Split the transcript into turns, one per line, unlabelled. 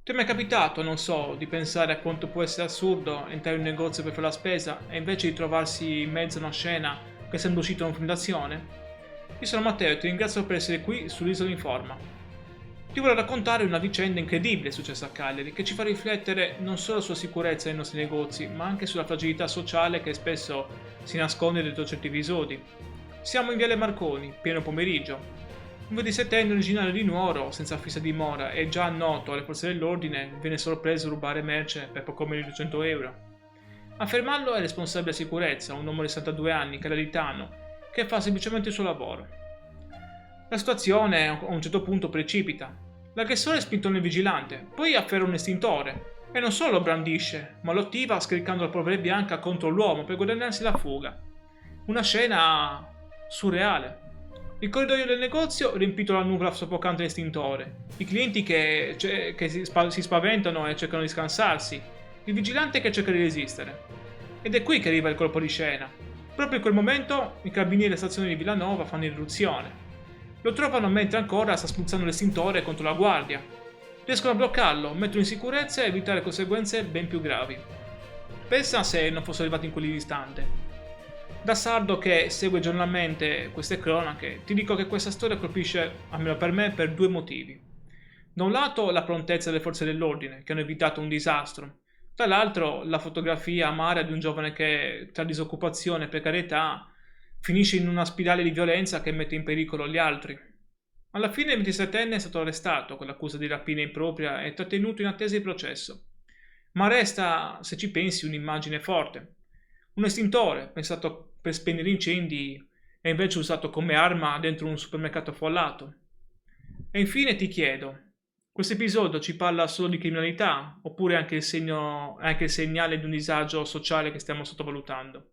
Ti è mai capitato, non so, di pensare a quanto può essere assurdo entrare in un negozio per fare la spesa e invece di trovarsi in mezzo a una scena che sembra uscita da un film d'azione? Io sono Matteo e ti ringrazio per essere qui sull'Isola in Forma. Ti voglio raccontare una vicenda incredibile successa a Cagliari che ci fa riflettere non solo sulla sicurezza nei nostri negozi, ma anche sulla fragilità sociale che spesso si nasconde dietro certi episodi. Siamo in Viale Marconi, pieno pomeriggio. Un 27enne originario di Nuoro, senza fissa dimora e già noto alle forze dell'ordine, viene sorpreso a rubare merce per poco meno di 200 euro. A fermarlo è il responsabile sicurezza, un uomo di 62 anni, calaritano, che fa semplicemente il suo lavoro. La situazione a un certo punto precipita. L'aggressore è spinto nel vigilante, poi afferra un estintore e non solo lo brandisce, ma lo attiva scaricando la polvere bianca contro l'uomo per guadagnarsi la fuga. Una scena surreale. Il corridoio del negozio riempito dalla nuvola soffocante dell'estintore, i clienti che si spaventano e cercano di scansarsi, il vigilante che cerca di resistere. Ed è qui che arriva il colpo di scena. Proprio in quel momento i carabinieri della stazione di Villanova fanno irruzione. Lo trovano mentre ancora sta spruzzando l'estintore contro la guardia. Riescono a bloccarlo, metterlo in sicurezza e evitare conseguenze ben più gravi. Pensa se non fosse arrivato in quell'istante. Da sardo che segue giornalmente queste cronache, ti dico che questa storia colpisce, almeno per me, per due motivi. Da un lato la prontezza delle forze dell'ordine, che hanno evitato un disastro. Dall'altro la fotografia amara di un giovane che, tra disoccupazione e precarietà, finisce in una spirale di violenza che mette in pericolo gli altri. Alla fine il 27enne è stato arrestato con l'accusa di rapina impropria e trattenuto in attesa di processo. Ma resta, se ci pensi, un'immagine forte. Un estintore, pensato per spegnere incendi, è invece usato come arma dentro un supermercato affollato. E infine ti chiedo, questo episodio ci parla solo di criminalità, oppure è anche il segnale di un disagio sociale che stiamo sottovalutando?